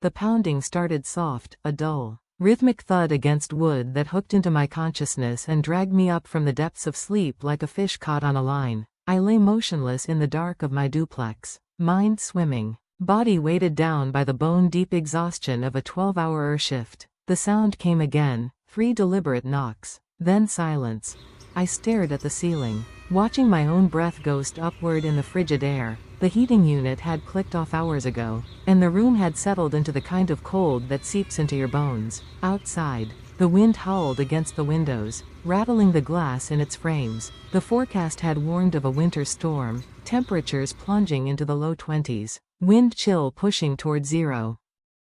The pounding started soft, a dull, rhythmic thud against wood that hooked into my consciousness and dragged me up from the depths of sleep like a fish caught on a line. I lay motionless in the dark of my duplex, mind swimming, body weighted down by the bone-deep exhaustion of a 12-hour shift. The sound came again, 3 deliberate knocks, then silence. I stared at the ceiling, watching my own breath ghost upward in the frigid air. The heating unit had clicked off hours ago, and the room had settled into the kind of cold that seeps into your bones. Outside, the wind howled against the windows, rattling the glass in its frames. The forecast had warned of a winter storm, temperatures plunging into the low 20s, wind chill pushing toward zero.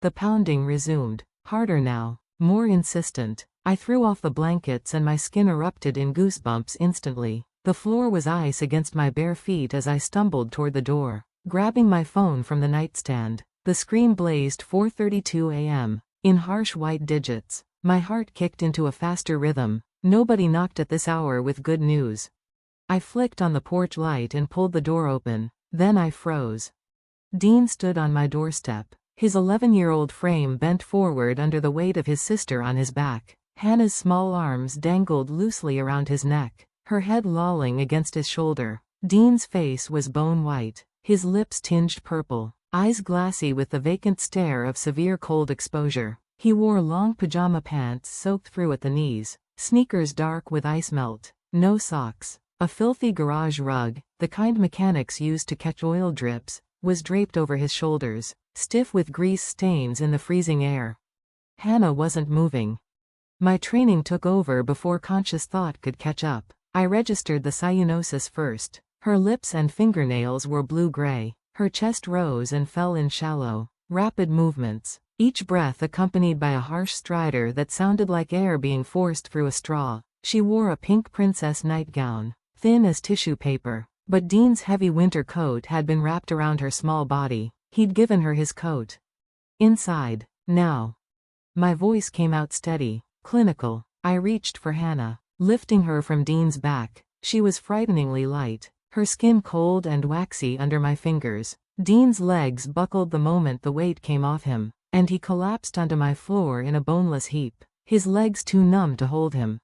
The pounding resumed, harder now, more insistent. I threw off the blankets and my skin erupted in goosebumps instantly. The floor was ice against my bare feet as I stumbled toward the door, grabbing my phone from the nightstand. The screen blazed 4:32 a.m. in harsh white digits. My heart kicked into a faster rhythm. Nobody knocked at this hour with good news. I flicked on the porch light and pulled the door open. Then I froze. Dean stood on my doorstep, his 11-year-old frame bent forward under the weight of his sister on his back. Hannah's small arms dangled loosely around his neck, her head lolling against his shoulder. Dean's face was bone white, his lips tinged purple, eyes glassy with the vacant stare of severe cold exposure. He wore long pajama pants soaked through at the knees, sneakers dark with ice melt, no socks. A filthy garage rug, the kind mechanics use to catch oil drips, was draped over his shoulders, stiff with grease stains in the freezing air. Hannah wasn't moving. My training took over before conscious thought could catch up. I registered the cyanosis first. Her lips and fingernails were blue-gray. Her chest rose and fell in shallow, rapid movements, each breath accompanied by a harsh stridor that sounded like air being forced through a straw. She wore a pink princess nightgown, thin as tissue paper, but Dean's heavy winter coat had been wrapped around her small body. He'd given her his coat. Inside, now. My voice came out steady, clinical. I reached for Hannah, lifting her from Dean's back. She was frighteningly light, her skin cold and waxy under my fingers. Dean's legs buckled the moment the weight came off him, and he collapsed onto my floor in a boneless heap, his legs too numb to hold him.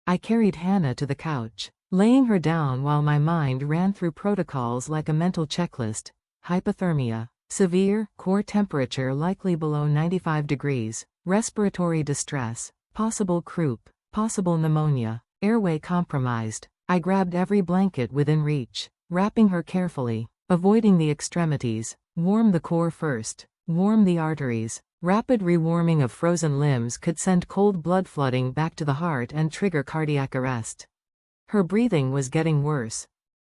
I carried Hannah to the couch, laying her down while my mind ran through protocols like a mental checklist. Hypothermia, severe, core temperature likely below 95 degrees, respiratory distress, possible croup, possible pneumonia, airway compromised. I grabbed every blanket within reach, wrapping her carefully, avoiding the extremities. Warm the core first, warm the arteries. Rapid rewarming of frozen limbs could send cold blood flooding back to the heart and trigger cardiac arrest. Her breathing was getting worse.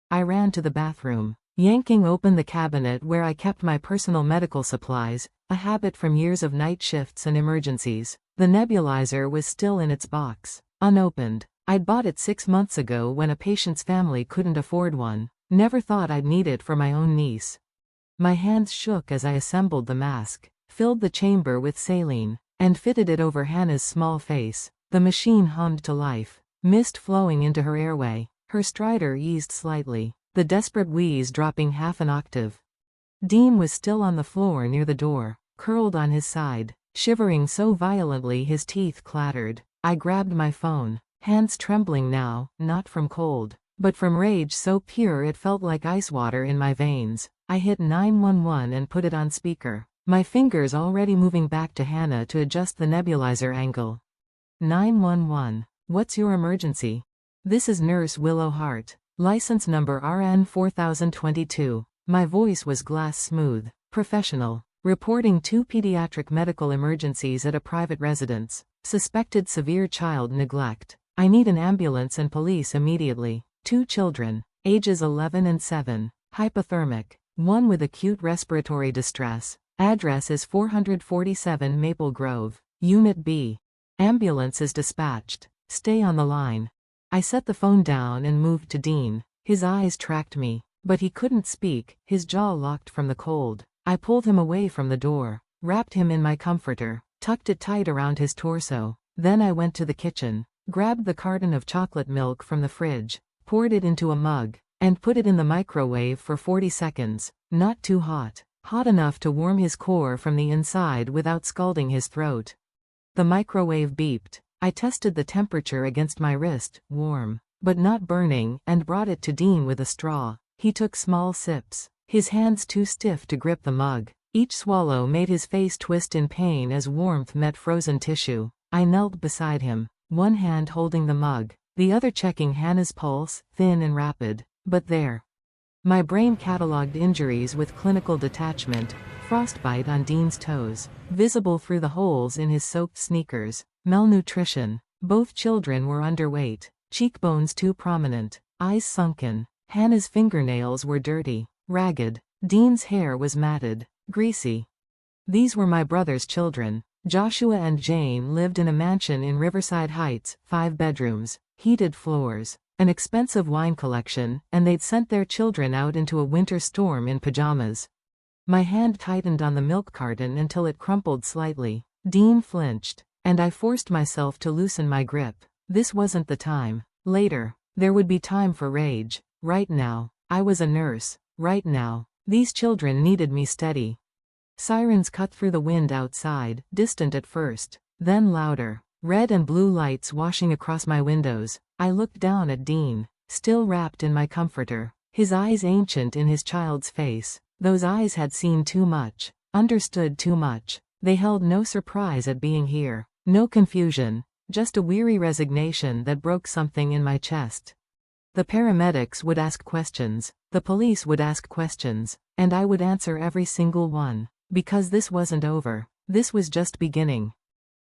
I ran to the bathroom, yanking open the cabinet where I kept my personal medical supplies, a habit from years of night shifts and emergencies. The nebulizer was still in its box, unopened. I'd bought it 6 months ago when a patient's family couldn't afford one. Never thought I'd need it for my own niece. My hands shook as I assembled the mask, filled the chamber with saline, and fitted it over Hannah's small face. The machine hummed to life, mist flowing into her airway. Her stridor eased slightly, the desperate wheeze dropping half an octave. Dean was still on the floor near the door, curled on his side, shivering so violently his teeth clattered. I grabbed my phone, hands trembling now, not from cold, but from rage so pure it felt like ice water in my veins. I hit 911 and put it on speaker, my fingers already moving back to Hannah to adjust the nebulizer angle. 911. What's your emergency? This is Nurse Willow Hart. License number RN 4022. My voice was glass smooth, professional. Reporting 2 pediatric medical emergencies at a private residence. Suspected severe child neglect. I need an ambulance and police immediately. 2 children, ages 11 and 7, hypothermic. 1 with acute respiratory distress. Address is 447 Maple Grove, Unit B. Ambulance is dispatched. Stay on the line. I set the phone down and moved to Dean. His eyes tracked me, but he couldn't speak, his jaw locked from the cold. I pulled him away from the door, wrapped him in my comforter, tucked it tight around his torso. Then I went to the kitchen, grabbed the carton of chocolate milk from the fridge, poured it into a mug, and put it in the microwave for 40 seconds. Not too hot, hot enough to warm his core from the inside without scalding his throat. The microwave beeped. I tested the temperature against my wrist, warm, but not burning, and brought it to Dean with a straw. He took small sips, his hands too stiff to grip the mug. Each swallow made his face twist in pain as warmth met frozen tissue. I knelt beside him, one hand holding the mug, the other checking Hannah's pulse, thin and rapid. But there. My brain catalogued injuries with clinical detachment, frostbite on Dean's toes, visible through the holes in his soaked sneakers, malnutrition. Both children were underweight, cheekbones too prominent, eyes sunken. Hannah's fingernails were dirty, ragged. Dean's hair was matted, greasy. These were my brother's children. Joshua and Jane lived in a mansion in Riverside Heights, 5 bedrooms, heated floors, an expensive wine collection, and they'd sent their children out into a winter storm in pajamas. My hand tightened on the milk carton until it crumpled slightly. Dean flinched, and I forced myself to loosen my grip. This wasn't the time. Later. There would be time for rage. Right now. I was a nurse. Right now. These children needed me steady. Sirens cut through the wind outside, distant at first, then louder. Red and blue lights washing across my windows. I looked down at Dean, still wrapped in my comforter, his eyes ancient in his child's face. Those eyes had seen too much, understood too much. They held no surprise at being here, no confusion, just a weary resignation that broke something in my chest. The paramedics would ask questions, the police would ask questions, and I would answer every single one. Because this wasn't over. This was just beginning.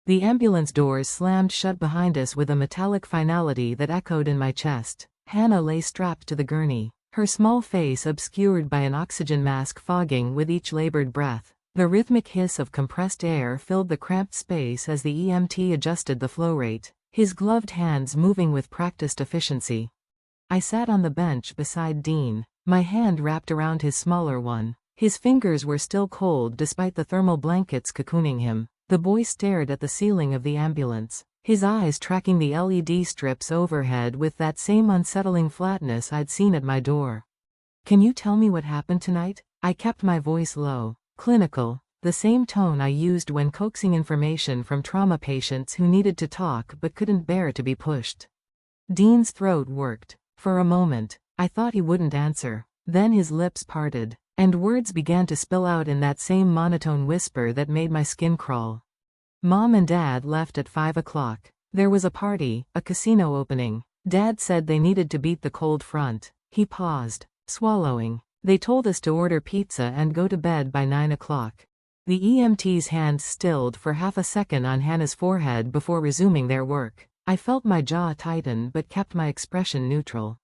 The ambulance doors slammed shut behind us with a metallic finality that echoed in my chest. Hannah lay strapped to the gurney, her small face obscured by an oxygen mask fogging with each labored breath. The rhythmic hiss of compressed air filled the cramped space as the EMT adjusted the flow rate, his gloved hands moving with practiced efficiency. I sat on the bench beside Dean, my hand wrapped around his smaller one. His fingers were still cold despite the thermal blankets cocooning him. The boy stared at the ceiling of the ambulance, his eyes tracking the LED strips overhead with that same unsettling flatness I'd seen at my door. "Can you tell me what happened tonight?" I kept my voice low, clinical, the same tone I used when coaxing information from trauma patients who needed to talk but couldn't bear to be pushed. Dean's throat worked. For a moment, I thought he wouldn't answer. Then his lips parted, and words began to spill out in that same monotone whisper that made my skin crawl. Mom and Dad left at 5 o'clock. There was a party, a casino opening. Dad said they needed to beat the cold front. He paused, swallowing. They told us to order pizza and go to bed by 9 o'clock. The EMT's hands stilled for half a second on Hannah's forehead before resuming their work. I felt my jaw tighten but kept my expression neutral.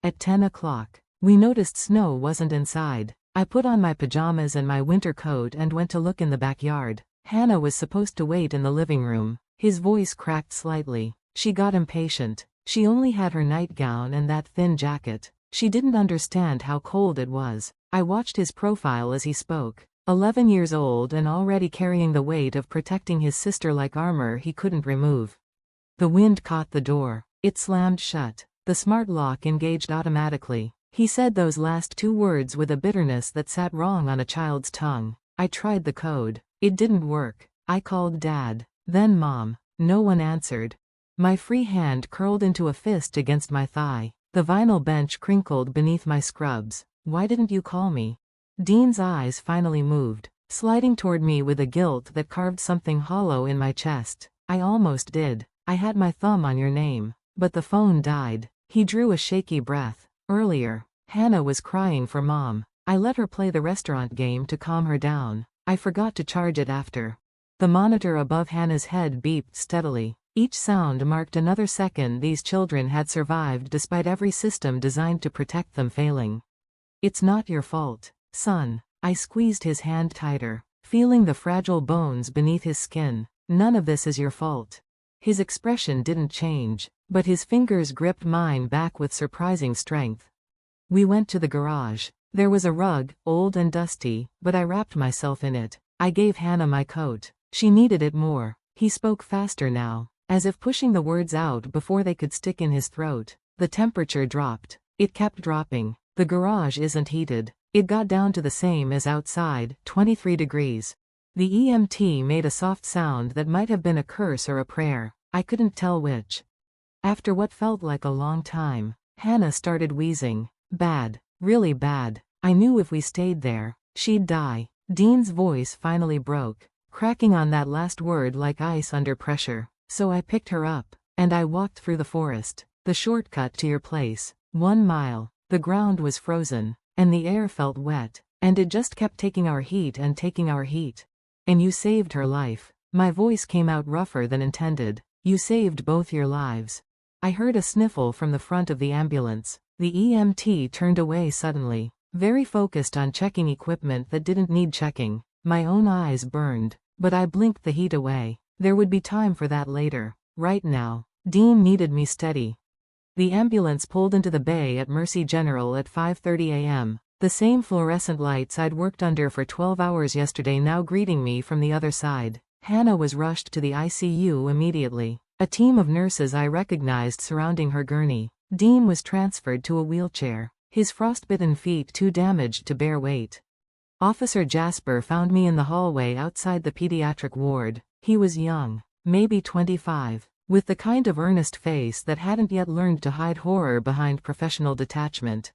At 10 o'clock, we noticed snow wasn't inside. I put on my pajamas and my winter coat and went to look in the backyard. Hannah was supposed to wait in the living room. His voice cracked slightly. She got impatient. She only had her nightgown and that thin jacket. She didn't understand how cold it was. I watched his profile as he spoke. 11 years old and already carrying the weight of protecting his sister like armor he couldn't remove. The wind caught the door. It slammed shut. The smart lock engaged automatically. He said those last 2 words with a bitterness that sat wrong on a child's tongue. I tried the code. It didn't work. I called Dad. Then Mom. No one answered. My free hand curled into a fist against my thigh. The vinyl bench crinkled beneath my scrubs. Why didn't you call me? Dean's eyes finally moved, sliding toward me with a guilt that carved something hollow in my chest. I almost did. I had my thumb on your name. But the phone died. He drew a shaky breath. Earlier, Hannah was crying for Mom. I let her play the restaurant game to calm her down. I forgot to charge it after. The monitor above Hannah's head beeped steadily. Each sound marked another second these children had survived despite every system designed to protect them failing. "It's not your fault, son." I squeezed his hand tighter, feeling the fragile bones beneath his skin. "None of this is your fault." His expression didn't change, but his fingers gripped mine back with surprising strength. We went to the garage. There was a rug, old and dusty, but I wrapped myself in it. I gave Hannah my coat. She needed it more. He spoke faster now, as if pushing the words out before they could stick in his throat. The temperature dropped. It kept dropping. "The garage isn't heated. It got down to the same as outside, 23 degrees. The EMT made a soft sound that might have been a curse or a prayer. I couldn't tell which. After what felt like a long time, Hannah started wheezing. Bad. Really bad. I knew if we stayed there, she'd die. Dean's voice finally broke, cracking on that last word like ice under pressure. So I picked her up, and I walked through the forest. The shortcut to your place. 1 mile. The ground was frozen, and the air felt wet, and it just kept taking our heat and taking our heat. And you saved her life. My voice came out rougher than intended. You saved both your lives. I heard a sniffle from the front of the ambulance. The EMT turned away suddenly, very focused on checking equipment that didn't need checking. My own eyes burned, but I blinked the heat away. There would be time for that later. Right now, Dean needed me steady. The ambulance pulled into the bay at Mercy General at 5:30 a.m. The same fluorescent lights I'd worked under for 12 hours yesterday now greeting me from the other side. Hannah was rushed to the ICU immediately. A team of nurses I recognized surrounding her gurney. Dean was transferred to a wheelchair, his frostbitten feet too damaged to bear weight. Officer Jasper found me in the hallway outside the pediatric ward. He was young, maybe 25, with the kind of earnest face that hadn't yet learned to hide horror behind professional detachment.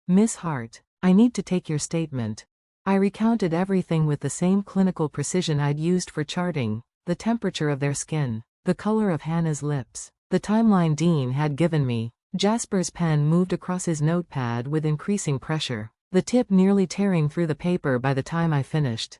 Miss Hart, I need to take your statement. I recounted everything with the same clinical precision I'd used for charting: the temperature of their skin, the color of Hannah's lips, the timeline Dean had given me. Jasper's pen moved across his notepad with increasing pressure, the tip nearly tearing through the paper by the time I finished.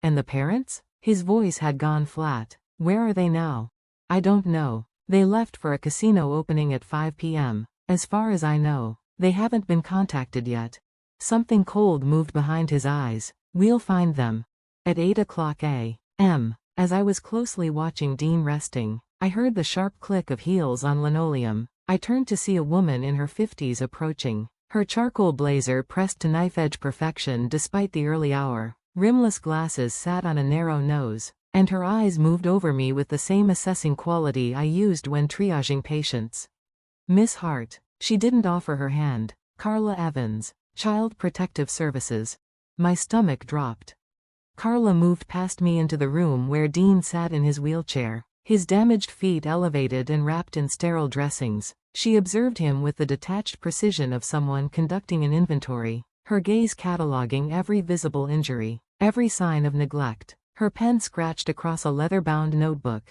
And the parents? His voice had gone flat. Where are they now? I don't know. They left for a casino opening at 5 p.m. As far as I know, they haven't been contacted yet. Something cold moved behind his eyes. We'll find them. At 8 o'clock a.m., as I was closely watching Dean resting, I heard the sharp click of heels on linoleum. I turned to see a woman in her 50s approaching. Her charcoal blazer pressed to knife-edge perfection despite the early hour. Rimless glasses sat on a narrow nose, and her eyes moved over me with the same assessing quality I used when triaging patients. Miss Hart. She didn't offer her hand. Carla Evans, Child Protective Services. My stomach dropped. Carla moved past me into the room where Dean sat in his wheelchair, his damaged feet elevated and wrapped in sterile dressings. She observed him with the detached precision of someone conducting an inventory, her gaze cataloging every visible injury, every sign of neglect. Her pen scratched across a leather-bound notebook.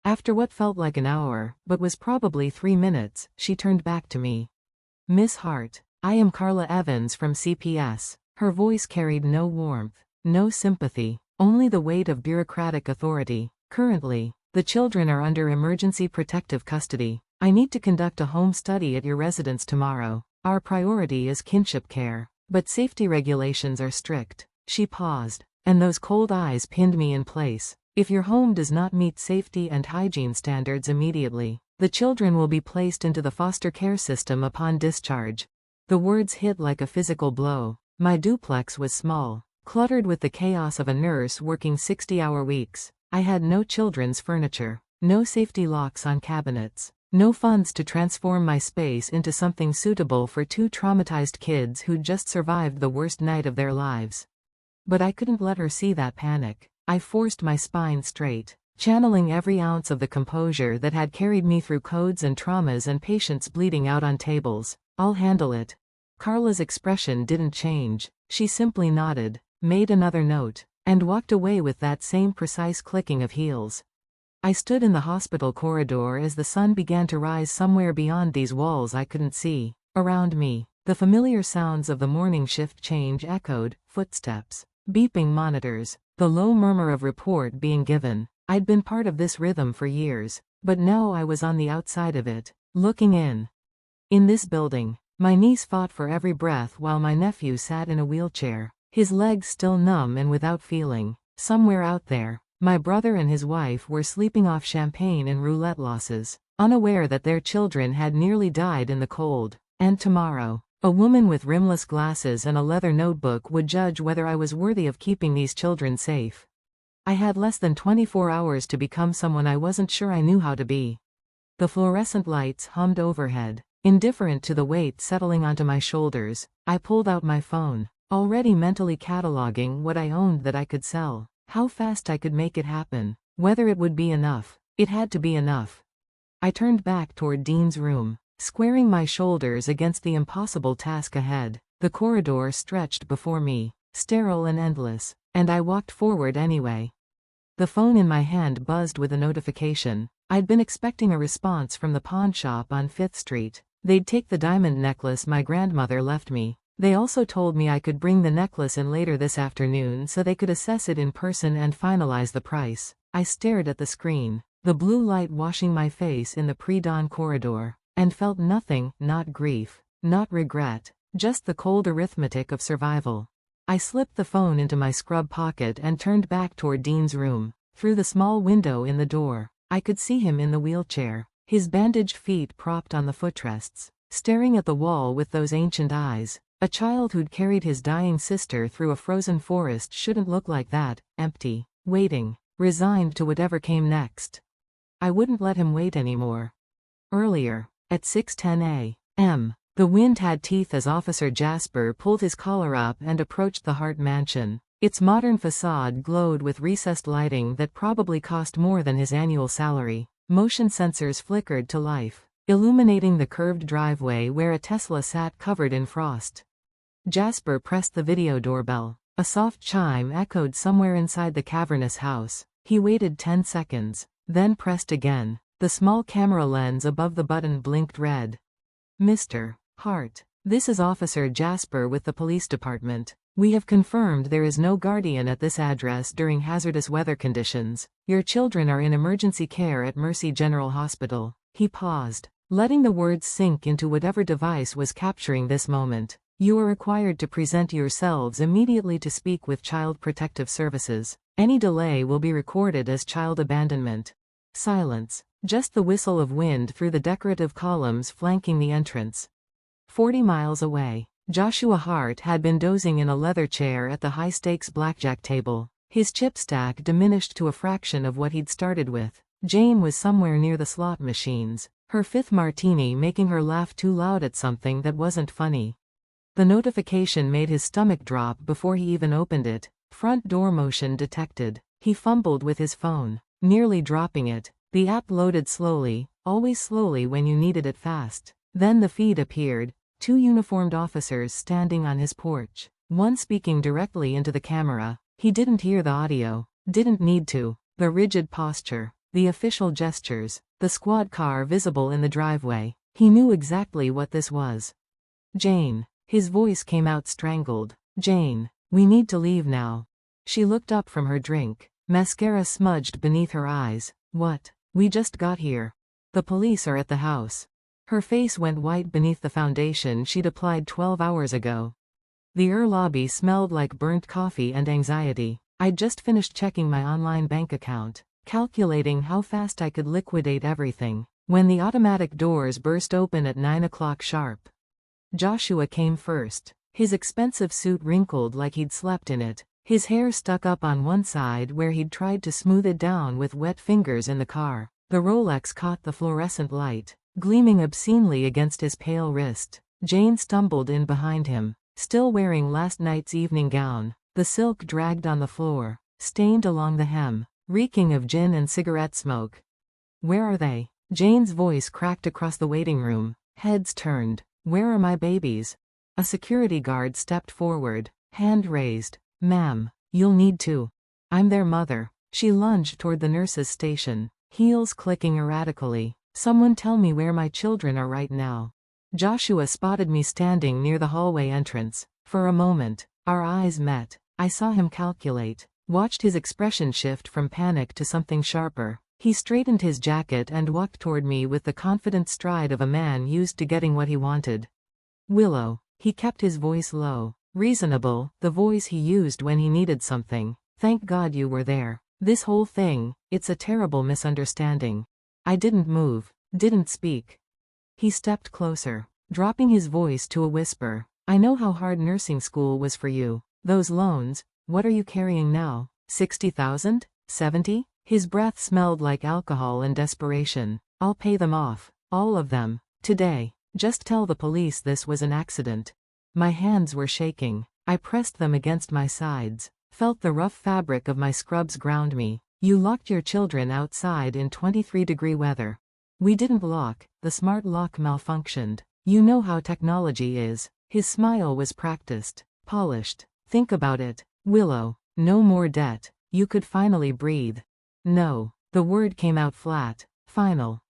After what felt like an hour, but was probably 3 minutes, she turned back to me. Miss Hart, I am Carla Evans from CPS. Her voice carried no warmth, no sympathy, only the weight of bureaucratic authority. Currently, the children are under emergency protective custody. I need to conduct a home study at your residence tomorrow. Our priority is kinship care, but safety regulations are strict. She paused, and those cold eyes pinned me in place. If your home does not meet safety and hygiene standards immediately, the children will be placed into the foster care system upon discharge. The words hit like a physical blow. My duplex was small, cluttered with the chaos of a nurse working 60-hour weeks. I had no children's furniture, no safety locks on cabinets, no funds to transform my space into something suitable for 2 traumatized kids who'd just survived the worst night of their lives. But I couldn't let her see that panic. I forced my spine straight, channeling every ounce of the composure that had carried me through codes and traumas and patients bleeding out on tables. I'll handle it. Carla's expression didn't change. She simply nodded, made another note, and walked away with that same precise clicking of heels. I stood in the hospital corridor as the sun began to rise somewhere beyond these walls I couldn't see. Around me, the familiar sounds of the morning shift change echoed: footsteps, beeping monitors, the low murmur of report being given. I'd been part of this rhythm for years, but now I was on the outside of it, looking in. In this building, my niece fought for every breath while my nephew sat in a wheelchair, his legs still numb and without feeling. Somewhere out there, my brother and his wife were sleeping off champagne and roulette losses, unaware that their children had nearly died in the cold. And tomorrow, a woman with rimless glasses and a leather notebook would judge whether I was worthy of keeping these children safe. I had less than 24 hours to become someone I wasn't sure I knew how to be. The fluorescent lights hummed overhead. Indifferent to the weight settling onto my shoulders, I pulled out my phone, already mentally cataloging what I owned that I could sell, how fast I could make it happen, whether it would be enough. It had to be enough. I turned back toward Dean's room, squaring my shoulders against the impossible task ahead. The corridor stretched before me, sterile and endless, and I walked forward anyway. The phone in my hand buzzed with a notification. I'd been expecting a response from the pawn shop on 5th Street. They'd take the diamond necklace my grandmother left me. They also told me I could bring the necklace in later this afternoon so they could assess it in person and finalize the price. I stared at the screen, the blue light washing my face in the pre-dawn corridor, and felt nothing, not grief, not regret, just the cold arithmetic of survival. I slipped the phone into my scrub pocket and turned back toward Dean's room. Through the small window in the door, I could see him in the wheelchair, his bandaged feet propped on the footrests, staring at the wall with those ancient eyes. A child who'd carried his dying sister through a frozen forest shouldn't look like that, empty, waiting, resigned to whatever came next. I wouldn't let him wait anymore. Earlier, at 6:10 a.m., the wind had teeth as Officer Jasper pulled his collar up and approached the Hart mansion. Its modern facade glowed with recessed lighting that probably cost more than his annual salary. Motion sensors flickered to life, illuminating the curved driveway where a Tesla sat covered in frost. Jasper pressed the video doorbell. A soft chime echoed somewhere inside the cavernous house. He waited 10 seconds, then pressed again. The small camera lens above the button blinked red. Mr. Hart, this is Officer Jasper with the police department. We have confirmed there is no guardian at this address during hazardous weather conditions. Your children are in emergency care at Mercy General Hospital. He paused, letting the words sink into whatever device was capturing this moment. You are required to present yourselves immediately to speak with Child Protective Services. Any delay will be recorded as child abandonment. Silence. Just the whistle of wind through the decorative columns flanking the entrance. 40 miles away, Joshua Hart had been dozing in a leather chair at the high-stakes blackjack table. His chip stack diminished to a fraction of what he'd started with. Jane was somewhere near the slot machines, her 5th martini making her laugh too loud at something that wasn't funny. The notification made his stomach drop before he even opened it. Front door motion detected. He fumbled with his phone, nearly dropping it. The app loaded slowly, always slowly when you needed it fast. Then the feed appeared, 2 uniformed officers standing on his porch, one speaking directly into the camera. He didn't hear the audio, didn't need to. The rigid posture, the official gestures, the squad car visible in the driveway. He knew exactly what this was. Jane. His voice came out strangled. Jane, we need to leave now. She looked up from her drink, mascara smudged beneath her eyes. What? We just got here. The police are at the house. Her face went white beneath the foundation she'd applied 12 hours ago. The lobby smelled like burnt coffee and anxiety. I'd just finished checking my online bank account, calculating how fast I could liquidate everything, when the automatic doors burst open at 9 o'clock sharp. Joshua came first, his expensive suit wrinkled like he'd slept in it, his hair stuck up on one side where he'd tried to smooth it down with wet fingers in the car. The Rolex caught the fluorescent light, gleaming obscenely against his pale wrist. Jane stumbled in behind him, still wearing last night's evening gown. The silk dragged on the floor, stained along the hem, reeking of gin and cigarette smoke. Where are they? Jane's voice cracked across the waiting room. Heads turned. Where are my babies? A security guard stepped forward, hand raised. Ma'am, you'll need to. I'm their mother. She lunged toward the nurse's station, heels clicking erratically. Someone tell me where my children are right now. Joshua spotted me standing near the hallway entrance. For a moment, our eyes met. I saw him calculate, watched his expression shift from panic to something sharper. He straightened his jacket and walked toward me with the confident stride of a man used to getting what he wanted. Willow. He kept his voice low, reasonable, the voice he used when he needed something. Thank God you were there. This whole thing, it's a terrible misunderstanding. I didn't move, didn't speak. He stepped closer, dropping his voice to a whisper. I know how hard nursing school was for you. Those loans, what are you carrying now? 60,000? 70? His breath smelled like alcohol and desperation. I'll pay them off. All of them. Today. Just tell the police this was an accident. My hands were shaking. I pressed them against my sides, felt the rough fabric of my scrubs ground me. You locked your children outside in 23-degree weather. We didn't lock, the smart lock malfunctioned. You know how technology is. His smile was practiced, polished. Think about it, Willow. No more debt. You could finally breathe. No. The word came out flat. Final.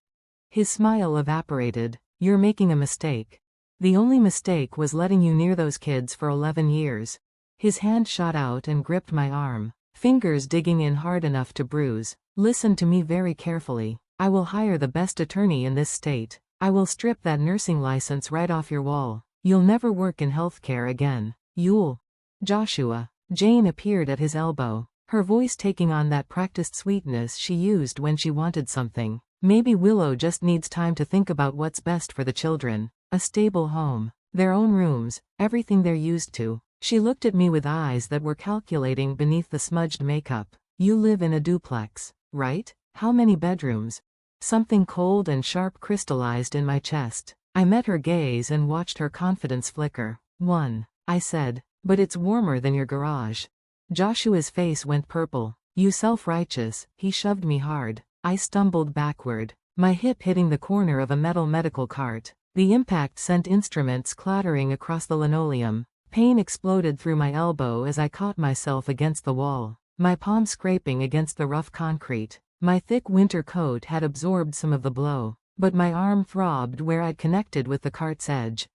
His smile evaporated. You're making a mistake. The only mistake was letting you near those kids for 11 years. His hand shot out and gripped my arm, fingers digging in hard enough to bruise. Listen to me very carefully. I will hire the best attorney in this state. I will strip that nursing license right off your wall. You'll never work in healthcare again. You'll. Joshua. Jane appeared at his elbow, her voice taking on that practiced sweetness she used when she wanted something. Maybe Willow just needs time to think about what's best for the children. A stable home, their own rooms, everything they're used to. She looked at me with eyes that were calculating beneath the smudged makeup. You live in a duplex, right? How many bedrooms? Something cold and sharp crystallized in my chest. I met her gaze and watched her confidence flicker. One, I said, but it's warmer than your garage. Joshua's face went purple. You self-righteous. He shoved me hard. I stumbled backward, my hip hitting the corner of a metal medical cart. The impact sent instruments clattering across the linoleum. Pain exploded through my elbow as I caught myself against the wall, my palm scraping against the rough concrete. My thick winter coat had absorbed some of the blow, but my arm throbbed where I'd connected with the cart's edge.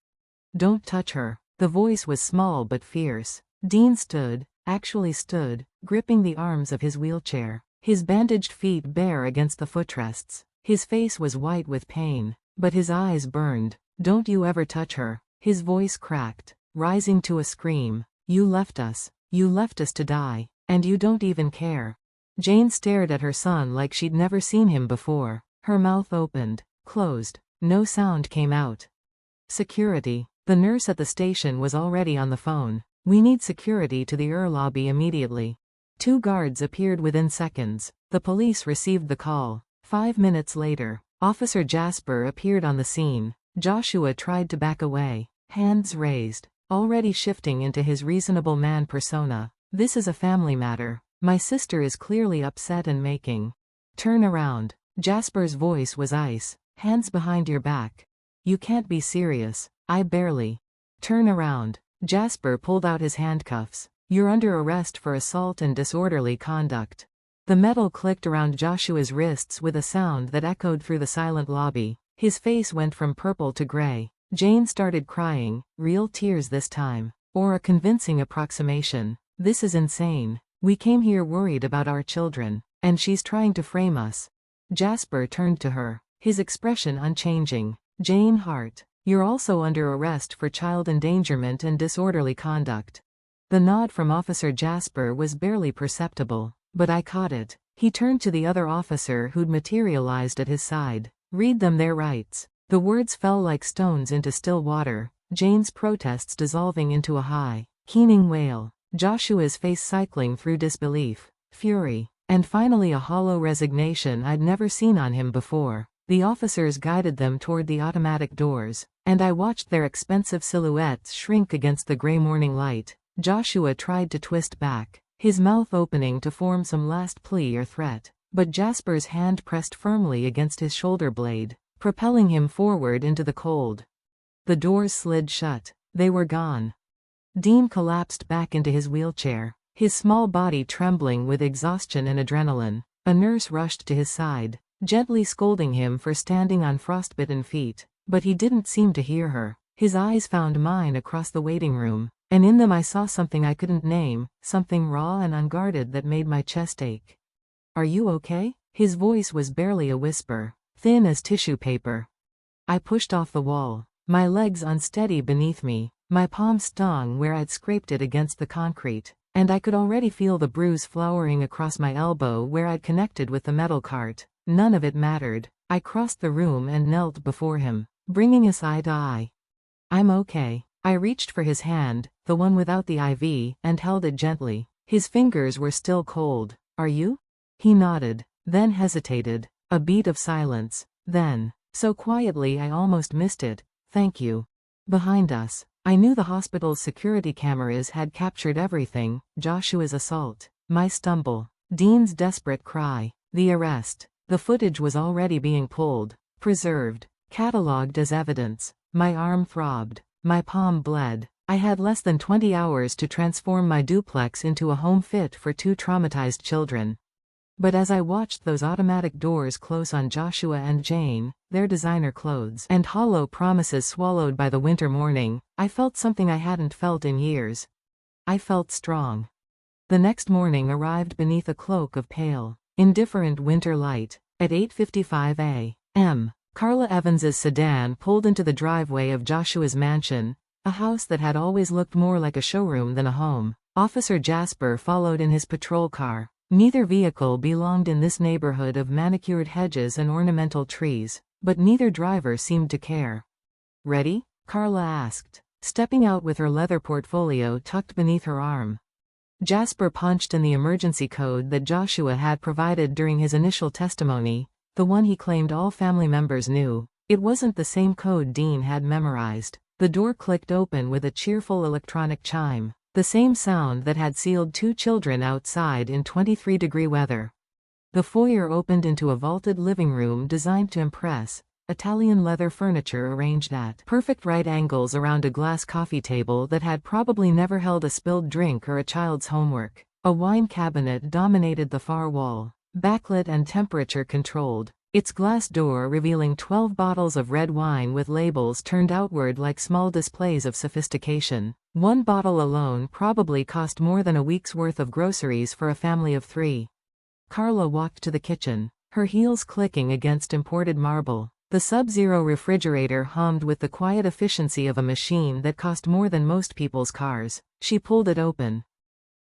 Don't touch her. The voice was small but fierce. Dean stood, actually stood, gripping the arms of his wheelchair, his bandaged feet bare against the footrests. His face was white with pain, but his eyes burned. Don't you ever touch her. His voice cracked, rising to a scream. You left us. You left us to die, and you don't even care. Jane stared at her son like she'd never seen him before. Her mouth opened, closed. No sound came out. Security. The nurse at the station was already on the phone. We need security to the lobby immediately. 2 guards appeared within seconds. The police received the call. 5 minutes later, Officer Jasper appeared on the scene. Joshua tried to back away, hands raised, already shifting into his reasonable man persona. This is a family matter. My sister is clearly upset and making. Turn around. Jasper's voice was ice. Hands behind your back. You can't be serious. I barely. Turn around. Jasper pulled out his handcuffs. You're under arrest for assault and disorderly conduct. The metal clicked around Joshua's wrists with a sound that echoed through the silent lobby. His face went from purple to gray. Jane started crying, real tears this time, or a convincing approximation. This is insane. We came here worried about our children, and she's trying to frame us. Jasper turned to her, his expression unchanging. Jane Hart, you're also under arrest for child endangerment and disorderly conduct. The nod from Officer Jasper was barely perceptible, but I caught it. He turned to the other officer who'd materialized at his side. Read them their rights. The words fell like stones into still water, Jane's protests dissolving into a high, keening wail. Joshua's face cycling through disbelief, fury, and finally a hollow resignation I'd never seen on him before. The officers guided them toward the automatic doors, and I watched their expensive silhouettes shrink against the gray morning light. Joshua tried to twist back, his mouth opening to form some last plea or threat, but Jasper's hand pressed firmly against his shoulder blade, propelling him forward into the cold. The doors slid shut. They were gone. Dean collapsed back into his wheelchair, his small body trembling with exhaustion and adrenaline. A nurse rushed to his side, gently scolding him for standing on frostbitten feet, but he didn't seem to hear her. His eyes found mine across the waiting room, and in them I saw something I couldn't name, something raw and unguarded that made my chest ache. Are you okay? His voice was barely a whisper, thin as tissue paper. I pushed off the wall, my legs unsteady beneath me. My palm stung where I'd scraped it against the concrete, and I could already feel the bruise flowering across my elbow where I'd connected with the metal cart. None of it mattered. I crossed the room and knelt before him, bringing us eye to eye. I'm okay. I reached for his hand, the one without the IV, and held it gently. His fingers were still cold. Are you? He nodded, then hesitated. A beat of silence. Then, so quietly I almost missed it, thank you. Behind us, I knew the hospital's security cameras had captured everything: Joshua's assault, my stumble, Dean's desperate cry, the arrest. The footage was already being pulled, preserved, catalogued as evidence. My arm throbbed. My palm bled. I had less than 20 hours to transform my duplex into a home fit for 2 traumatized children. But as I watched those automatic doors close on Joshua and Jane, their designer clothes and hollow promises swallowed by the winter morning, I felt something I hadn't felt in years. I felt strong. The next morning arrived beneath a cloak of pale, indifferent winter light. At 8:55 a.m., Carla Evans's sedan pulled into the driveway of Joshua's mansion, a house that had always looked more like a showroom than a home. Officer Jasper followed in his patrol car. Neither vehicle belonged in this neighborhood of manicured hedges and ornamental trees, but neither driver seemed to care. "Ready?" Carla asked, stepping out with her leather portfolio tucked beneath her arm. Jasper punched in the emergency code that Joshua had provided during his initial testimony, the one he claimed all family members knew. It wasn't the same code Dean had memorized. The door clicked open with a cheerful electronic chime, the same sound that had sealed 2 children outside in 23-degree weather. The foyer opened into a vaulted living room designed to impress, Italian leather furniture arranged at perfect right angles around a glass coffee table that had probably never held a spilled drink or a child's homework. A wine cabinet dominated the far wall, backlit and temperature-controlled, its glass door revealing 12 bottles of red wine with labels turned outward like small displays of sophistication. One bottle alone probably cost more than a week's worth of groceries for a family of 3. Carla walked to the kitchen, her heels clicking against imported marble. The Sub-Zero refrigerator hummed with the quiet efficiency of a machine that cost more than most people's cars. She pulled it open.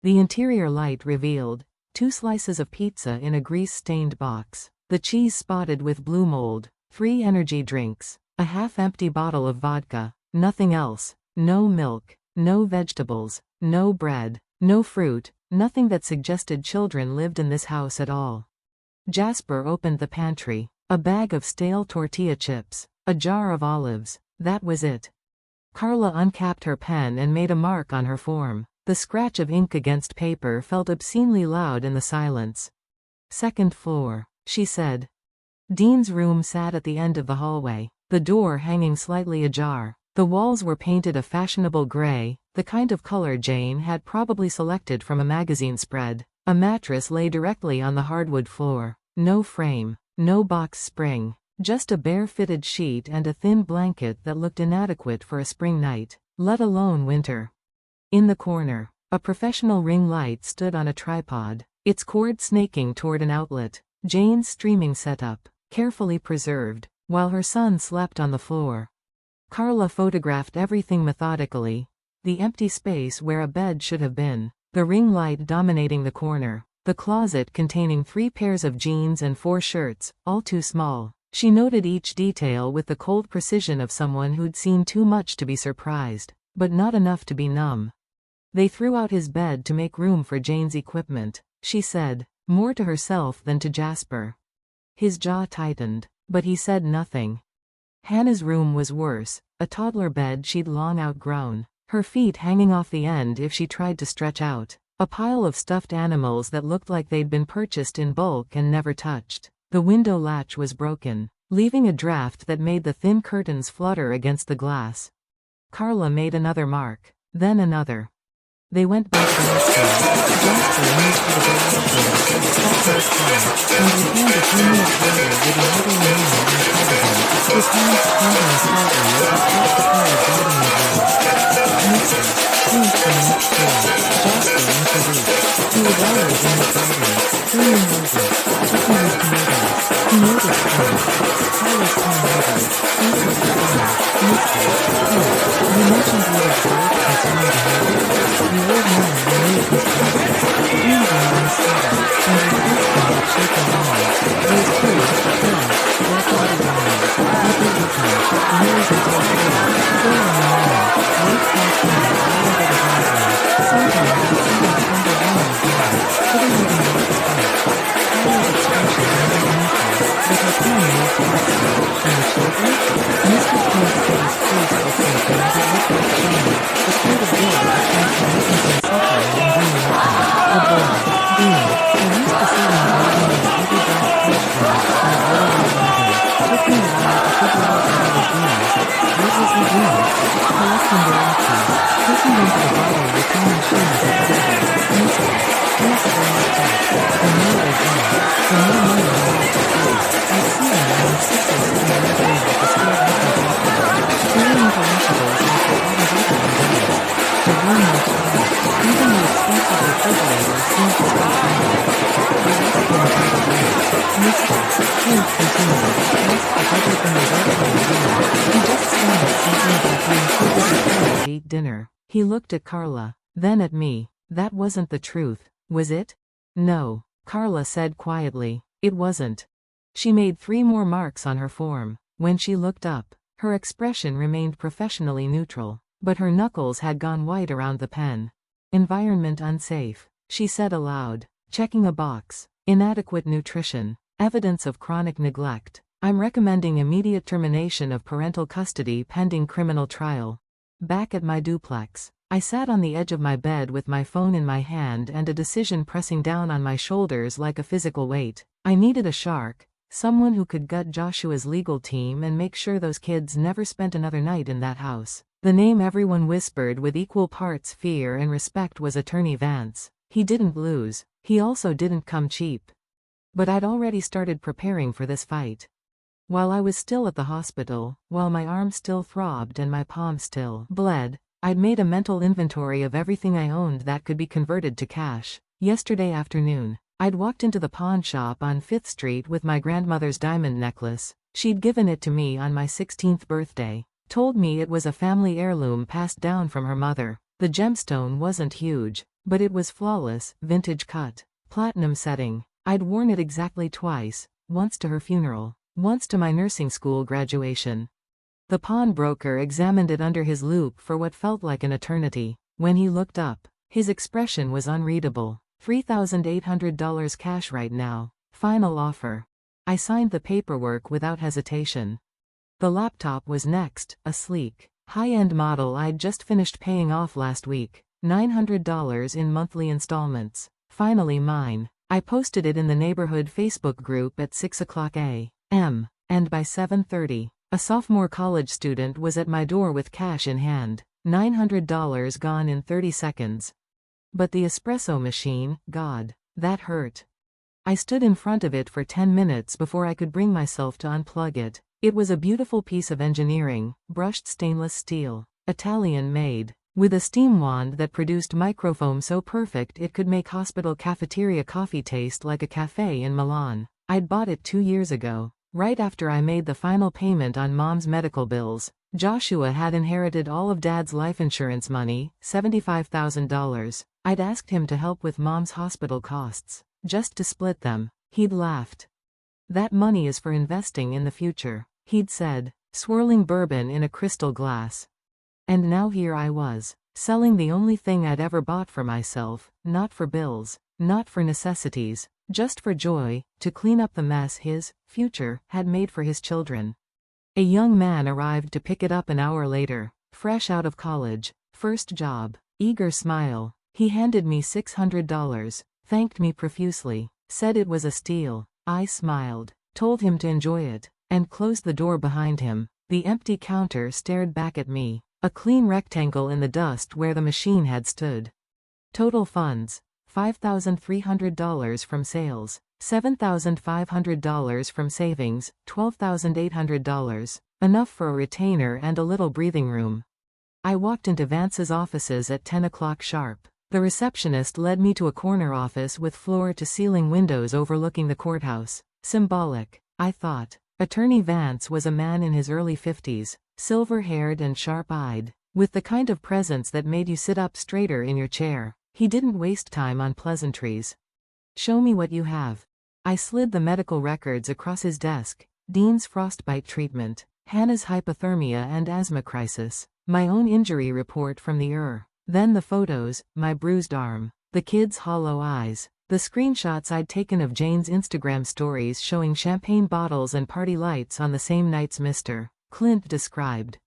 The interior light revealed 2 slices of pizza in a grease-stained box, the cheese spotted with blue mold, 3 energy drinks, a half-empty bottle of vodka, nothing else. No milk, no vegetables, no bread, no fruit, nothing that suggested children lived in this house at all. Jasper opened the pantry. A bag of stale tortilla chips, a jar of olives, that was it. Carla uncapped her pen and made a mark on her form. The scratch of ink against paper felt obscenely loud in the silence. "Second floor," she said. Dean's room sat at the end of the hallway, the door hanging slightly ajar. The walls were painted a fashionable gray, the kind of color Jane had probably selected from a magazine spread. A mattress lay directly on the hardwood floor. No frame. No box spring, just a bare-fitted sheet and a thin blanket that looked inadequate for a spring night, let alone winter. In the corner, a professional ring light stood on a tripod, its cord snaking toward an outlet. Jane's streaming setup, carefully preserved, while her son slept on the floor. Carla photographed everything methodically. The empty space where a bed should have been, the ring light dominating the corner. The closet containing 3 pairs of jeans and 4 shirts, all too small. She noted each detail with the cold precision of someone who'd seen too much to be surprised, but not enough to be numb. They threw out his bed to make room for Jane's equipment, she said, more to herself than to Jasper. His jaw tightened, but he said nothing. Hannah's room was worse, a toddler bed she'd long outgrown, her feet hanging off the end if she tried to stretch out. A pile of stuffed animals that looked like they'd been purchased in bulk and never touched. The window latch was broken, leaving a draft that made the thin curtains flutter against the glass. Carla made another mark, then another. They went back downstairs. Jasper moved to the garage door, sat close by, and returned a few minutes later with an elderly man on top of him, his hands trembling slightly as he touched a pair of gardening gloves. "Mister, please come next door," Jasper introduced. He was always in the garden, cleaning roses, picking his tomatoes. He noticed things. Carla's tongue withered. "Thank you for coming, Mister. Please, you mentioned you observed concerning behavior." The old man removed his glasses, breathing on his saddle, and reflecting with shaking hands. "There's 2, black water diamonds, deeply written, years until 4 in the morning, white cloth hands all over the driveway, sometimes you see them tender woman's hand, sitting with a knife to fight." Carla's expression remained neutral, but her tone moved back. leaned into the bottle with no machines at the table. Mister, please bring it back. The mail was in. For no money I had to pay. I'd seen him and his sister sitting right there with the still vacant hospital. Clearing into Lunchables after having eaten in days. The room looked quiet. Even the expensive refrigerator seemed to stop running. I asked him about the rent. Mister, Clint continued, asked if everything was okay in dinner. He just stammered something about being too busy trying to eat dinner. He looked at Carla, then at me. That wasn't the truth, was it? No, Carla said quietly. It wasn't. She made 3 more marks on her form. When she looked up, her expression remained professionally neutral, but her knuckles had gone white around the pen. Environment unsafe, she said aloud, checking a box. Inadequate nutrition. Evidence of chronic neglect. I'm recommending immediate termination of parental custody pending criminal trial. Back at my duplex, I sat on the edge of my bed with my phone in my hand and a decision pressing down on my shoulders like a physical weight. I needed a shark, someone who could gut Joshua's legal team and make sure those kids never spent another night in that house. The name everyone whispered with equal parts fear and respect was Attorney Vance. He didn't lose. He also didn't come cheap. But I'd already started preparing for this fight. While I was still at the hospital, while my arm still throbbed and my palm still bled, I'd made a mental inventory of everything I owned that could be converted to cash. Yesterday afternoon, I'd walked into the pawn shop on 5th Street with my grandmother's diamond necklace. She'd given it to me on my 16th birthday. Told me it was a family heirloom passed down from her mother. The gemstone wasn't huge, but it was flawless, vintage cut, platinum setting. I'd worn it exactly twice, once to her funeral, once to my nursing school graduation. The pawnbroker examined it under his loupe for what felt like an eternity. When he looked up, his expression was unreadable. $3,800 cash right now. Final offer. I signed the paperwork without hesitation. The laptop was next, a sleek, high-end model I'd just finished paying off last week. $900 in monthly installments. Finally mine. I posted it in the neighborhood Facebook group at 6 o'clock a.m., and by 7:30, a sophomore college student was at my door with cash in hand. $900 gone in 30 seconds. But the espresso machine, God, that hurt. I stood in front of it for 10 minutes before I could bring myself to unplug it. It was a beautiful piece of engineering, brushed stainless steel, Italian-made, with a steam wand that produced microfoam so perfect it could make hospital cafeteria coffee taste like a cafe in Milan. I'd bought it 2 years ago, right after I made the final payment on Mom's medical bills. Joshua had inherited all of Dad's life insurance money, $75,000. I'd asked him to help with Mom's hospital costs, just to split them. He'd laughed. That money is for investing in the future, he'd said, swirling bourbon in a crystal glass. And now here I was, selling the only thing I'd ever bought for myself, not for bills, not for necessities, just for joy, to clean up the mess his future had made for his children. A young man arrived to pick it up an hour later, fresh out of college, first job, eager smile. He handed me $600, thanked me profusely, said it was a steal. I smiled, told him to enjoy it, and closed the door behind him. The empty counter stared back at me, a clean rectangle in the dust where the machine had stood. Total funds, $5,300 from sales, $7,500 from savings, $12,800, enough for a retainer and a little breathing room. I walked into Vance's offices at 10 o'clock sharp. The receptionist led me to a corner office with floor-to-ceiling windows overlooking the courthouse. Symbolic, I thought. Attorney Vance was a man in his early 50s, silver-haired and sharp-eyed, with the kind of presence that made you sit up straighter in your chair. He didn't waste time on pleasantries. Show me what you have. I slid the medical records across his desk. Dean's frostbite treatment, Hannah's hypothermia and asthma crisis, my own injury report from the ER. Then the photos, my bruised arm, the kid's hollow eyes, the screenshots I'd taken of Jane's Instagram stories showing champagne bottles and party lights on the same nights Mr. Clint described.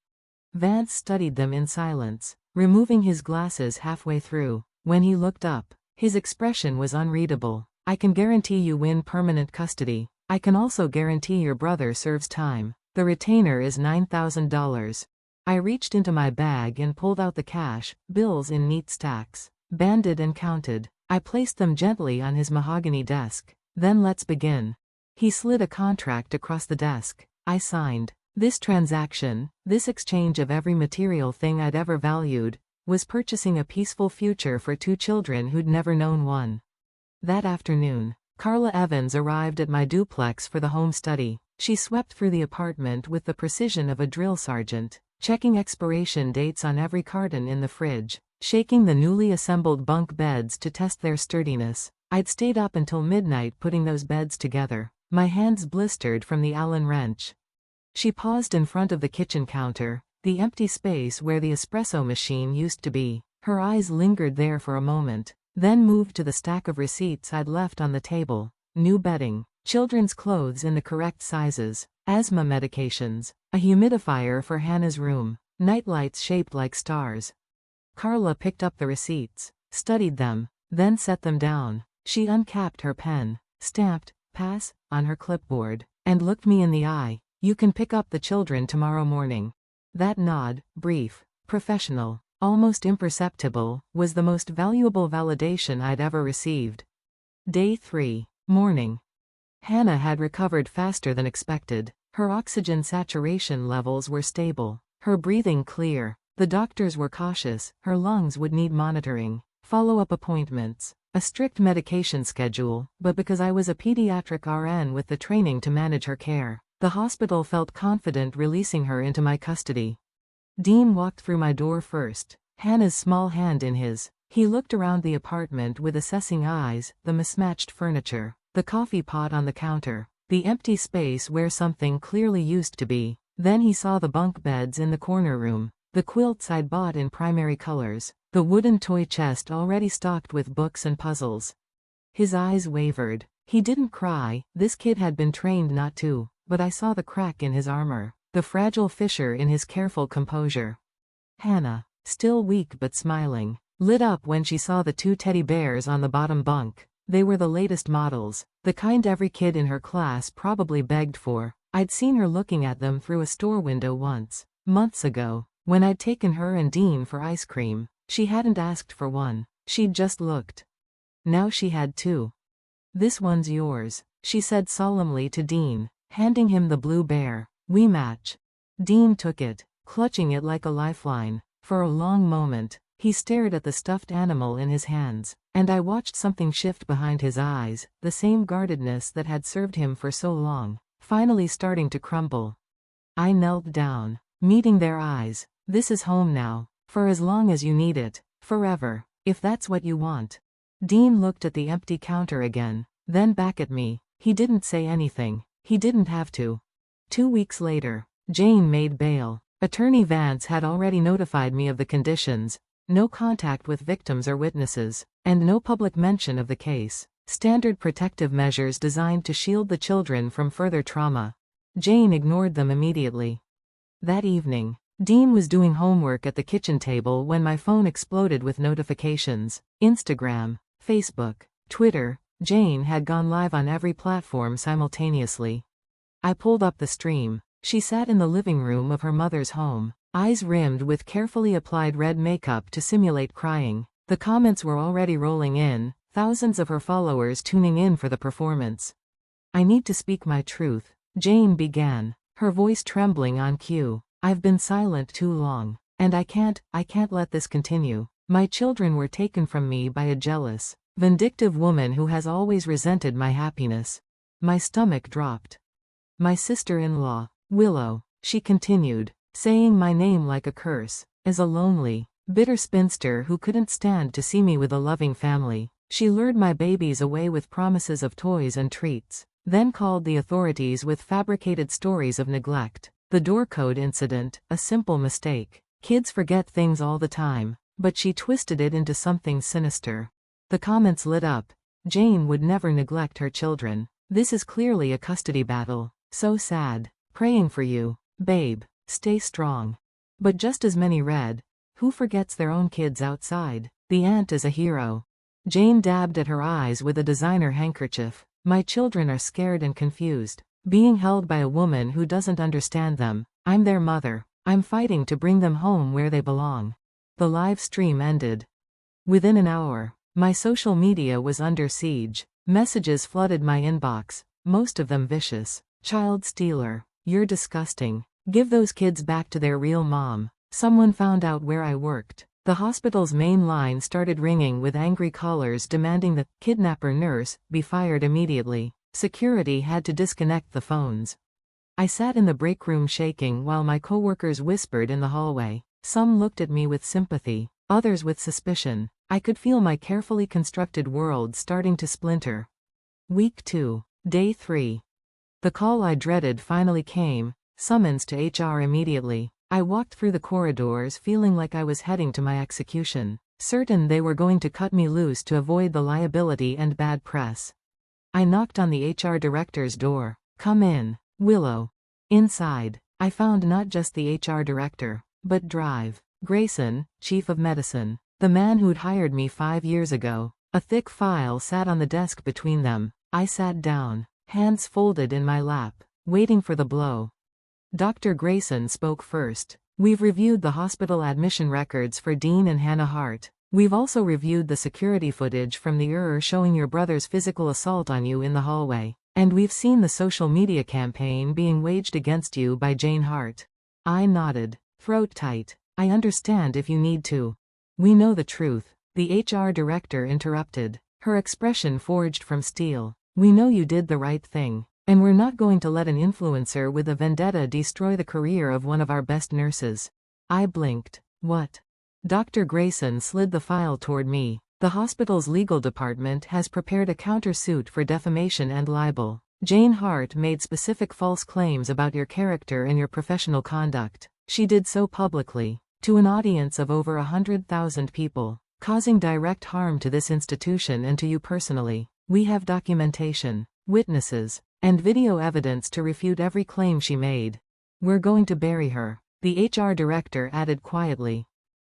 Vance studied them in silence, removing his glasses halfway through. When he looked up, his expression was unreadable. I can guarantee you win permanent custody. I can also guarantee your brother serves time. The retainer is $9,000. I reached into my bag and pulled out the cash, bills in neat stacks. Banded and counted. I placed them gently on his mahogany desk. Then let's begin. He slid a contract across the desk. I signed. This transaction, this exchange of every material thing I'd ever valued, was purchasing a peaceful future for 2 children who'd never known one. That afternoon, Carla Evans arrived at my duplex for the home study. She swept through the apartment with the precision of a drill sergeant, checking expiration dates on every carton in the fridge, shaking the newly assembled bunk beds to test their sturdiness. I'd stayed up until midnight putting those beds together, my hands blistered from the Allen wrench. She paused in front of the kitchen counter, the empty space where the espresso machine used to be. Her eyes lingered there for a moment, then moved to the stack of receipts I'd left on the table. New bedding, children's clothes in the correct sizes, asthma medications, a humidifier for Hannah's room, nightlights shaped like stars. Carla picked up the receipts, studied them, then set them down. She uncapped her pen, stamped, "Pass," on her clipboard, and looked me in the eye. "You can pick up the children tomorrow morning." That nod, brief, professional, almost imperceptible, was the most valuable validation I'd ever received. Day 3. Morning. Hannah had recovered faster than expected. Her oxygen saturation levels were stable, her breathing clear. The doctors were cautious, her lungs would need monitoring, follow-up appointments, a strict medication schedule, but because I was a pediatric RN with the training to manage her care, the hospital felt confident releasing her into my custody. Dean walked through my door first, Hannah's small hand in his. He looked around the apartment with assessing eyes, the mismatched furniture, the coffee pot on the counter, the empty space where something clearly used to be. Then he saw the bunk beds in the corner room, the quilts I'd bought in primary colors, the wooden toy chest already stocked with books and puzzles. His eyes wavered. He didn't cry, this kid had been trained not to, but I saw the crack in his armor, the fragile fissure in his careful composure. Hannah, still weak but smiling, lit up when she saw the 2 teddy bears on the bottom bunk. They were the latest models, the kind every kid in her class probably begged for. I'd seen her looking at them through a store window once, months ago, when I'd taken her and Dean for ice cream. She hadn't asked for one, she'd just looked. Now she had 2. "This one's yours," she said solemnly to Dean, handing him the blue bear. "We match." Dean took it, clutching it like a lifeline. For a long moment, he stared at the stuffed animal in his hands, and I watched something shift behind his eyes, the same guardedness that had served him for so long, finally starting to crumble. I knelt down, meeting their eyes. "This is home now, for as long as you need it, forever, if that's what you want." Dean looked at the empty counter again, then back at me. He didn't say anything. He didn't have to. 2 weeks later, Jane made bail. Attorney Vance had already notified me of the conditions: no contact with victims or witnesses, and no public mention of the case. Standard protective measures designed to shield the children from further trauma. Jane ignored them immediately. That evening, Dean was doing homework at the kitchen table when my phone exploded with notifications. Instagram, Facebook, Twitter. Jane had gone live on every platform simultaneously. I pulled up the stream. She sat in the living room of her mother's home, eyes rimmed with carefully applied red makeup to simulate crying. The comments were already rolling in, thousands of her followers tuning in for the performance. "I need to speak my truth," Jane began, her voice trembling on cue. "I've been silent too long, and I can't let this continue. My children were taken from me by a jealous, vindictive woman who has always resented my happiness." My stomach dropped. "My sister-in-law, Willow," she continued, saying my name like a curse, "is a lonely, bitter spinster who couldn't stand to see me with a loving family. She lured my babies away with promises of toys and treats, then called the authorities with fabricated stories of neglect. The door code incident, a simple mistake. Kids forget things all the time, but she twisted it into something sinister." The comments lit up. "Jane would never neglect her children. This is clearly a custody battle. So sad. Praying for you, babe. Stay strong." But just as many read, "Who forgets their own kids outside? The aunt is a hero." Jane dabbed at her eyes with a designer handkerchief. "My children are scared and confused, being held by a woman who doesn't understand them. I'm their mother. I'm fighting to bring them home where they belong. The live stream ended. Within an hour, my social media was under siege. Messages flooded my inbox, most of them vicious. Child stealer. You're disgusting. Give those kids back to their real mom. Someone found out where I worked. The hospital's main line started ringing with angry callers demanding the kidnapper nurse be fired immediately. Security had to disconnect the phones. I sat in the break room shaking while my coworkers whispered in the hallway. Some looked at me with sympathy, others with suspicion. I could feel my carefully constructed world starting to splinter. Week 2. Day 3. The call I dreaded finally came, summons to HR immediately. I walked through the corridors feeling like I was heading to my execution, certain they were going to cut me loose to avoid the liability and bad press. I knocked on the HR director's door. Come in, Willow. Inside, I found not just the HR director, but Drive Grayson, chief of medicine, the man who'd hired me 5 years ago. A thick file sat on the desk between them. I sat down, hands folded in my lap, waiting for the blow. Dr. Grayson spoke first. We've reviewed the hospital admission records for Dean and Hannah Hart. We've also reviewed the security footage from the ER showing your brother's physical assault on you in the hallway. And we've seen the social media campaign being waged against you by Jane Hart. I nodded, throat tight. I understand if you need to. We know the truth, the HR director interrupted, her expression forged from steel. We know you did the right thing. And we're not going to let an influencer with a vendetta destroy the career of one of our best nurses. I blinked. What? Dr. Grayson slid the file toward me. The hospital's legal department has prepared a countersuit for defamation and libel. Jane Hart made specific false claims about your character and your professional conduct. She did so publicly, to an audience of over 100,000 people, causing direct harm to this institution and to you personally. We have documentation, witnesses, and video evidence to refute every claim she made. We're going to bury her, the HR director added quietly.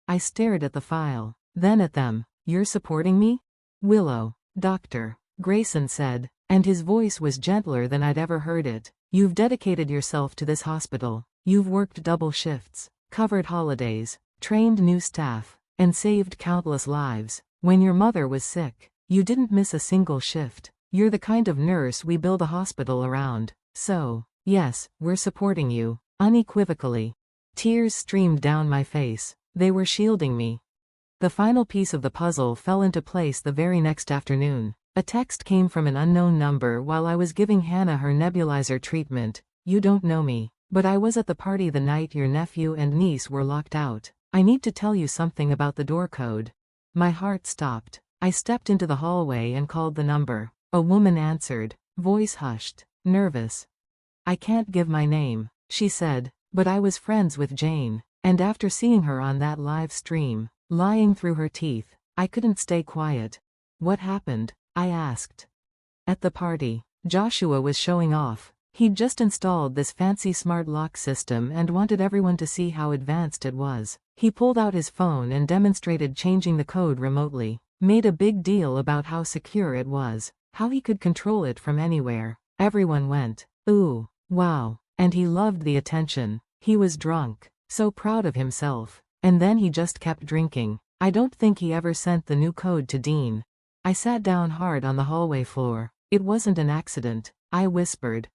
I stared at the file, then at them. You're supporting me? Willow, Dr. Grayson said, and his voice was gentler than I'd ever heard it. You've dedicated yourself to this hospital. You've worked double shifts, covered holidays, trained new staff, and saved countless lives. When your mother was sick, you didn't miss a single shift. You're the kind of nurse we build a hospital around. So, yes, we're supporting you, unequivocally. Tears streamed down my face. They were shielding me. The final piece of the puzzle fell into place the very next afternoon. A text came from an unknown number while I was giving Hannah her nebulizer treatment. You don't know me, but I was at the party the night your nephew and niece were locked out. I need to tell you something about the door code. My heart stopped. I stepped into the hallway and called the number. A woman answered, voice hushed, nervous. I can't give my name, she said, but I was friends with Jane, and after seeing her on that live stream, lying through her teeth, I couldn't stay quiet. What happened? I asked. At the party, Joshua was showing off. He'd just installed this fancy smart lock system and wanted everyone to see how advanced it was. He pulled out his phone and demonstrated changing the code remotely, made a big deal about how secure it was. How he could control it from anywhere. Everyone went, ooh, wow, and he loved the attention. He was drunk, so proud of himself, and then he just kept drinking. I don't think he ever sent the new code to Dean. I sat down hard on the hallway floor. It wasn't an accident, I whispered.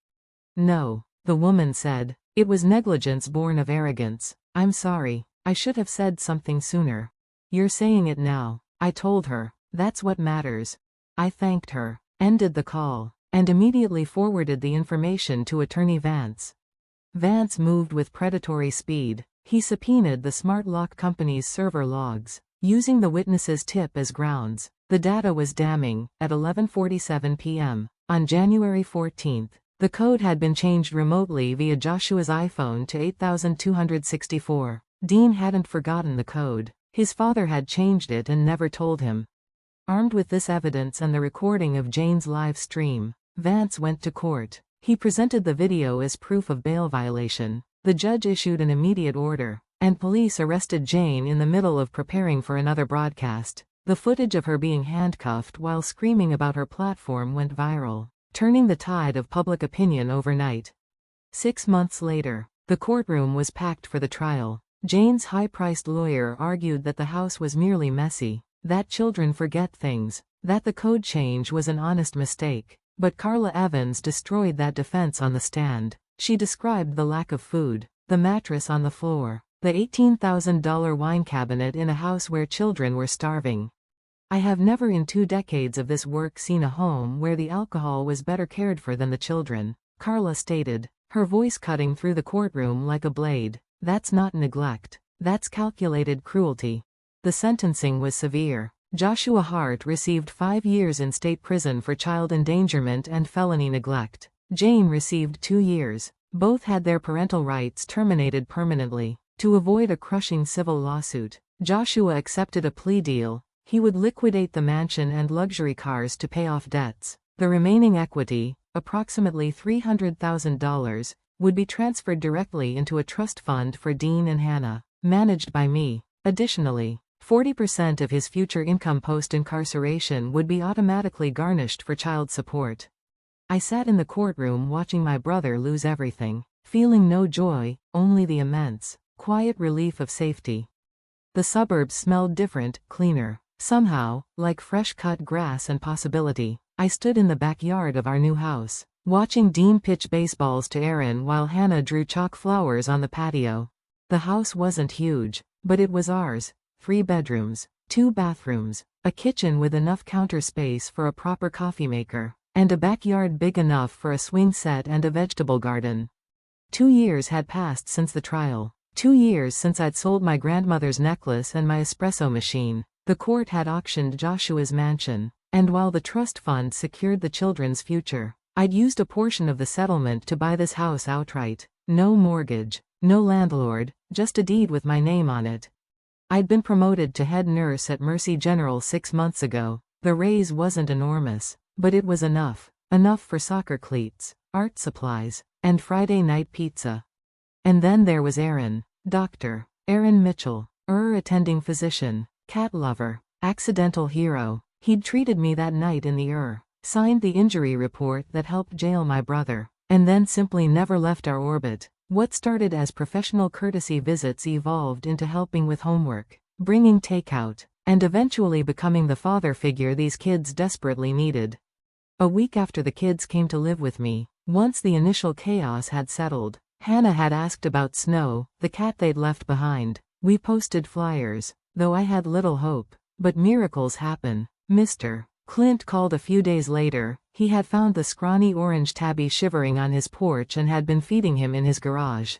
No, the woman said. It was negligence born of arrogance. I'm sorry, I should have said something sooner. You're saying it now, I told her. That's what matters. I thanked her, ended the call, and immediately forwarded the information to Attorney Vance. Vance moved with predatory speed. He subpoenaed the smart lock company's server logs, using the witness's tip as grounds. The data was damning. At 11:47 p.m. on January 14th, the code had been changed remotely via Joshua's iPhone to 8264. Dean hadn't forgotten the code. His father had changed it and never told him. Armed with this evidence and the recording of Jane's live stream, Vance went to court. He presented the video as proof of bail violation. The judge issued an immediate order, and police arrested Jane in the middle of preparing for another broadcast. The footage of her being handcuffed while screaming about her platform went viral, turning the tide of public opinion overnight. 6 months later, The courtroom was packed for the trial. Jane's high-priced lawyer argued that the house was merely messy, that children forget things, that the code change was an honest mistake. But Carla Evans destroyed that defense on the stand. She described the lack of food, the mattress on the floor, the $18,000 wine cabinet in a house where children were starving. I have never in 2 decades of this work seen a home where the alcohol was better cared for than the children, Carla stated, her voice cutting through the courtroom like a blade. That's not neglect. That's calculated cruelty. The sentencing was severe. Joshua Hart received 5 years in state prison for child endangerment and felony neglect. Jane received 2 years. Both had their parental rights terminated permanently. To avoid a crushing civil lawsuit, Joshua accepted a plea deal. He would liquidate the mansion and luxury cars to pay off debts. The remaining equity, approximately $300,000, would be transferred directly into a trust fund for Dean and Hannah, managed by me. Additionally, 40% of his future income post-incarceration would be automatically garnished for child support. I sat in the courtroom watching my brother lose everything, feeling no joy, only the immense, quiet relief of safety. The suburbs smelled different, cleaner. Somehow, like fresh-cut grass and possibility, I stood in the backyard of our new house, watching Dean pitch baseballs to Aaron while Hannah drew chalk flowers on the patio. The house wasn't huge, but it was ours. 3 bedrooms, 2 bathrooms, a kitchen with enough counter space for a proper coffee maker, and a backyard big enough for a swing set and a vegetable garden. 2 years had passed since the trial. 2 years since I'd sold my grandmother's necklace and my espresso machine. The court had auctioned Joshua's mansion, and while the trust fund secured the children's future, I'd used a portion of the settlement to buy this house outright. No mortgage, no landlord, just a deed with my name on it. I'd been promoted to head nurse at Mercy General 6 months ago. The raise wasn't enormous, but it was enough. Enough for soccer cleats, art supplies, and Friday night pizza. And then there was Aaron. Dr. Aaron Mitchell. Attending physician. Cat lover. Accidental hero. He'd treated me that night in the signed the injury report that helped jail my brother, and then simply never left our orbit. What started as professional courtesy visits evolved into helping with homework, bringing takeout, and eventually becoming the father figure these kids desperately needed. A week after the kids came to live with me, once the initial chaos had settled, Hannah had asked about Snow, the cat they'd left behind. We posted flyers, though I had little hope. But miracles happen. Mr. Clint called a few days later. He had found the scrawny orange tabby shivering on his porch and had been feeding him in his garage.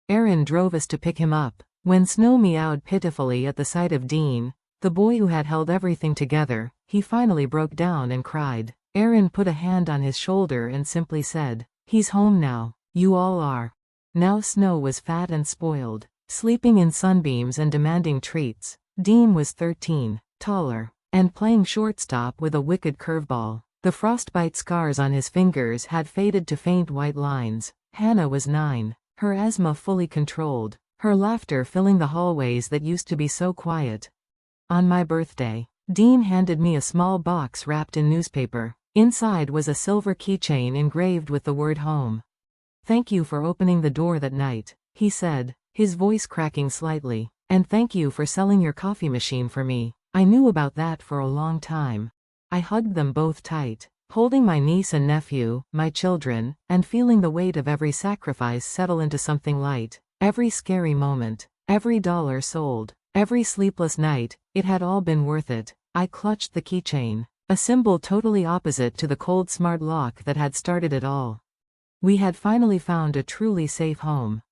Aaron drove us to pick him up. When Snow meowed pitifully at the sight of Dean, the boy who had held everything together, he finally broke down and cried. Aaron put a hand on his shoulder and simply said, "He's home now. You all are." Now Snow was fat and spoiled, sleeping in sunbeams and demanding treats. Dean was 13, taller, and playing shortstop with a wicked curveball. The frostbite scars on his fingers had faded to faint white lines. Hannah was 9, her asthma fully controlled, her laughter filling the hallways that used to be so quiet. On my birthday, Dean handed me a small box wrapped in newspaper. Inside was a silver keychain engraved with the word home. "Thank you for opening the door that night," he said, his voice cracking slightly. "And thank you for selling your coffee machine for me. I knew about that for a long time." I hugged them both tight, holding my niece and nephew, my children, and feeling the weight of every sacrifice settle into something light. Every scary moment, every dollar sold, every sleepless night, it had all been worth it. I clutched the keychain, a symbol totally opposite to the cold smart lock that had started it all. We had finally found a truly safe home.